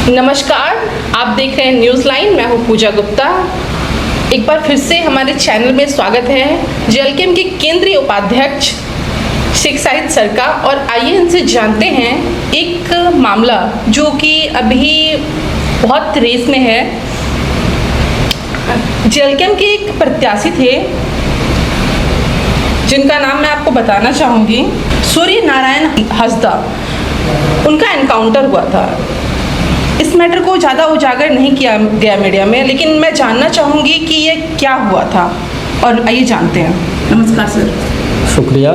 नमस्कार, आप देख रहे हैं न्यूज़ लाइन। मैं हूं पूजा गुप्ता। एक बार फिर से हमारे चैनल में स्वागत है जेएलकेएम के केंद्रीय उपाध्यक्ष शेख शाहिद सर का। और आइए इनसे जानते हैं एक मामला जो कि अभी बहुत रेस में है। जेएलकेएम के एक प्रत्याशी थे जिनका नाम मैं आपको बताना चाहूँगी, सूर्य नारायण हंसदा। उनका एनकाउंटर हुआ था। इस मैटर को ज़्यादा उजागर नहीं किया गया मीडिया में, लेकिन मैं जानना चाहूँगी कि ये क्या हुआ था, और आइए जानते हैं। नमस्कार सर। शुक्रिया।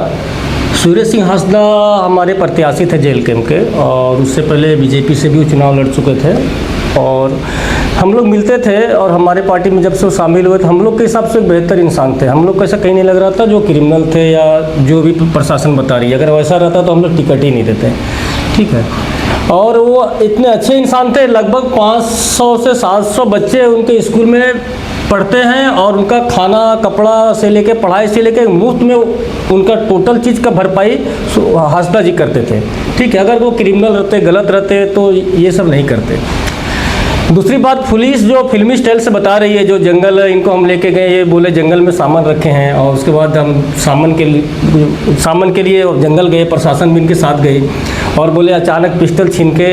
सूर्य सिंह हंसदा हमारे प्रत्याशी थे जेएलकेएम के, और उससे पहले बीजेपी से भी वो चुनाव लड़ चुके थे। और हम लोग मिलते थे, और हमारे पार्टी में जब से वो शामिल हुए थे, हम लोग के हिसाब से एक बेहतर इंसान थे। हम लोग को ऐसा कहीं नहीं लग रहा था जो क्रिमिनल थे या जो भी प्रशासन बता रही है। अगर वैसा रहता तो हम लोग टिकट ही नहीं देते, ठीक है। और वो इतने अच्छे इंसान थे, लगभग 500 से 700 बच्चे उनके स्कूल में पढ़ते हैं, और उनका खाना कपड़ा से लेके पढ़ाई से लेके मुफ्त में उनका टोटल चीज़ का भरपाई हंसदा जी करते थे, ठीक है। अगर वो क्रिमिनल रहते, गलत रहते, तो ये सब नहीं करते। दूसरी बात, पुलिस जो फिल्मी स्टाइल से बता रही है, जो जंगल इनको हम लेके गए, ये बोले जंगल में सामान रखे हैं, और उसके बाद हम सामान के लिए जंगल गए, प्रशासन भी इनके साथ गए, और बोले अचानक पिस्टल छीन के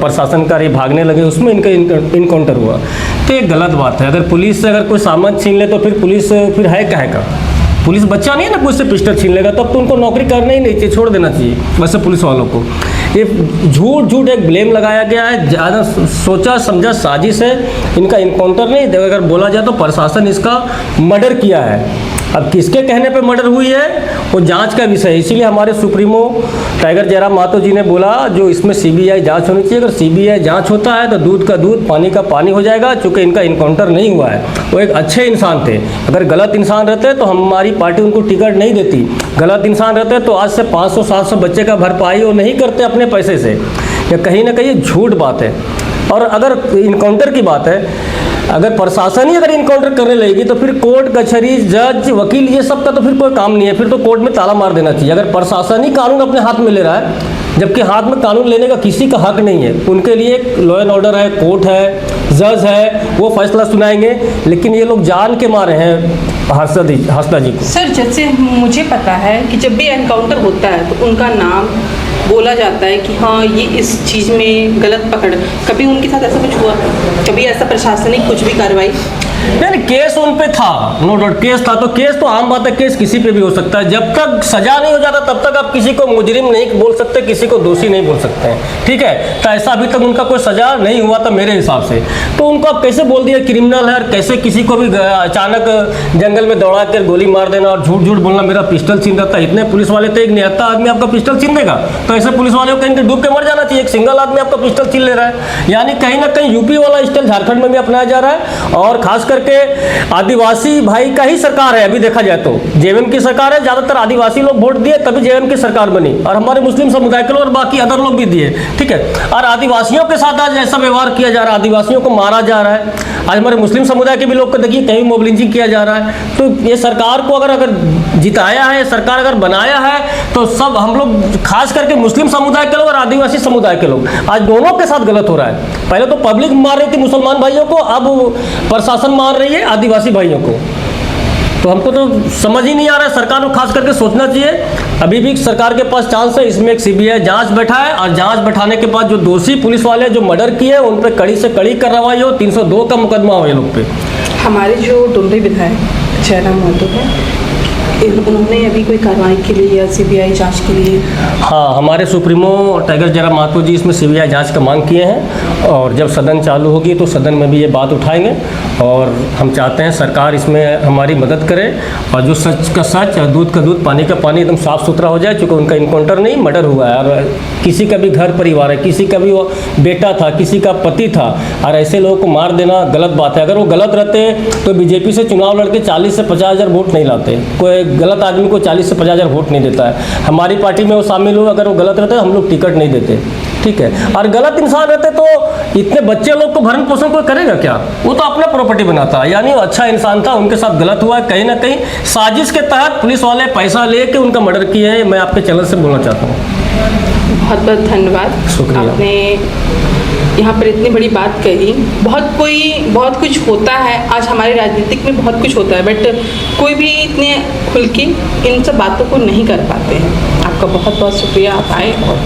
प्रशासन का भागने लगे, उसमें इनका इनकाउंटर हुआ। तो ये गलत बात है। अगर पुलिस से अगर कोई सामान छीन ले तो फिर पुलिस फिर है काहे का? पुलिस बच्चा नहीं है ना, पुलिस से पिस्टल छीन लेगा, तब तो उनको नौकरी करना ही नहीं चाहिए, छोड़ देना चाहिए वैसे पुलिस वालों को। ये झूठ एक ब्लेम लगाया गया है, ज़्यादा सोचा समझा साजिश है। इनका इनकाउंटर नहीं, अगर बोला जाए तो प्रशासन इसका मर्डर किया है। अब किसके कहने पे मर्डर हुई है वो जांच का विषय है। इसीलिए हमारे सुप्रीमो टाइगर जयराम महतो जी ने बोला जो इसमें सीबीआई जांच होनी चाहिए। अगर सीबीआई जांच होता है तो दूध का दूध पानी का पानी हो जाएगा। चूँकि इनका इनकाउंटर नहीं हुआ है, वो एक अच्छे इंसान थे। अगर गलत इंसान रहते तो हमारी पार्टी उनको टिकट नहीं देती। गलत इंसान रहते तो आज से 500-700 बच्चे का भरपाई वो नहीं करते अपने पैसे से। या कहीं ना कहीं झूठ बात है। और अगर इनकाउंटर की बात है, अगर प्रशासन ही अगर इनकाउंटर करने लगेगी तो फिर कोर्ट कचहरी जज वकील ये सब का तो फिर कोई काम नहीं है। फिर तो कोर्ट में ताला मार देना चाहिए। अगर प्रशासन ही कानून अपने हाथ में ले रहा है, जबकि हाथ में कानून लेने का किसी का हक नहीं है। उनके लिए एक लॉ एंड ऑर्डर है, कोर्ट है, जज है, वो फैसला सुनाएंगे। लेकिन ये लोग जान के मारे हैं हंसदा जी को। सर, जैसे मुझे पता है कि जब भी एनकाउंटर होता है तो उनका नाम बोला जाता है कि हाँ ये इस चीज़ में गलत पकड़। कभी उनके साथ ऐसा कुछ हुआ? कभी ऐसा प्रशासनिक कुछ भी कार्रवाई? नहीं, केस उन पे था, नो डाउट केस था। तो केस तो आम बात है, केस किसी पे भी हो सकता है। जब तक सजा नहीं हो जाता तब तक आप किसी को मुजरिम नहीं बोल सकते, किसी को दोषी नहीं बोल सकते हैं, ठीक है। तो ऐसा अभी तक उनका कोई सजा नहीं हुआ था मेरे हिसाब से। तो उनको आप कैसे बोल दिया क्रिमिनल है, और कैसे किसी को भी अचानक जंगल में दौड़ा कर गोली मार देना और झूठ बोलना मेरा पिस्टल छीन रहा था। इतने पुलिस वाले थे, एक निहत्था आदमी आपका पिस्टल छीन देगा? तो ऐसे पुलिस वाले को कहीं डूब के मर जाना चाहिए। एक सिंगल आदमी आपका पिस्टल छीन ले रहा है। यानी कहीं ना कहीं यूपी वाला स्टाइल झारखंड में भी अपनाया जा रहा है। और खास करके आदिवासी भाई का ही सरकार है। अभी देखा जाए तो जेएमएम की सरकार है, ज्यादातर आदिवासी लोग वोट दिए तभी जेएमएम की सरकार बनी, और हमारे मुस्लिम समुदाय के लोग और बाकी अदर लोग भी दिए, ठीक है। और आदिवासियों के साथ आज ऐसा व्यवहार किया जा रहा है, आदिवासियों को मारा जा रहा है। आज हमारे मुस्लिम समुदाय के भी लोग को देखिए कहीं मॉब लिंचिंग किया जा रहा है। तो ये सरकार को अगर जिताया है, सरकार अगर बनाया है, तो सब हम लोग खास करके मुस्लिम समुदाय के लोग और आदिवासी समुदाय के लोग आज दोनों के साथ गलत हो रहा है। पहले तो पब्लिक मार रही थी मुसलमान भाइयों को, अब प्रशासन मार रही है आदिवासी भाइयों को। तो हमको तो समझ ही नहीं आ रहा है। सरकार को खास करके सोचना चाहिए। अभी भी सरकार के पास चांस है, इसमें एक सीबीआई जांच बैठा है, और जांच बैठाने के बाद जो दोषी पुलिस वाले जो मर्डर किए उन पर कड़ी से कड़ी कार्रवाई हो। 302 का मुकदमा हो ये लोग पे। हमारे जो डुमरी विधायक जयराम महतो है, उन्होंने अभी कोई कार्रवाई के लिए या सीबीआई जांच के लिए? हाँ, हमारे सुप्रीमो टाइगर जयराम महतो जी इसमें सीबीआई जांच का मांग किए हैं, और जब सदन चालू होगी तो सदन में भी ये बात उठाएंगे। और हम चाहते हैं सरकार इसमें हमारी मदद करे, और जो सच का सच और दूध का दूध पानी का पानी एकदम साफ़ सुथरा हो जाए। चूँकि उनका इनकाउंटर नहीं, मर्डर हुआ है, और किसी का भी घर परिवार है, किसी का भी वो बेटा था, किसी का पति था, और ऐसे लोगों को मार देना गलत बात है। अगर वो गलत रहते तो बीजेपी से चुनाव लड़के 40 से 50 हज़ार वोट नहीं लाते। कोई गलत आदमी को 40 से 50 हज़ार वोट नहीं देता है। हमारी पार्टी में वो शामिल हो, अगर वो गलत रहते हम लोग टिकट नहीं देते, ठीक है। और गलत इंसान रहते तो इतने बच्चे लोग को भरण पोषण कोई करेगा क्या? वो तो अपना प्रॉपर्टी बनाता है। यानी वो अच्छा इंसान था, उनके साथ गलत हुआ है। कहीं ना कहीं साजिश के तहत पुलिस वाले पैसा लेके उनका मर्डर किए हैं। मैं आपके चैनल से बोलना चाहता हूँ। बहुत बहुत धन्यवाद। शुक्रिया। आपने यहाँ पर इतनी बड़ी बात कही। बहुत कुछ होता है, आज हमारे राजनीतिक में बहुत कुछ होता है, बट कोई भी इतने खुल के इन सब बातों को नहीं कर पाते हैं। आपका बहुत बहुत शुक्रिया, आप आए और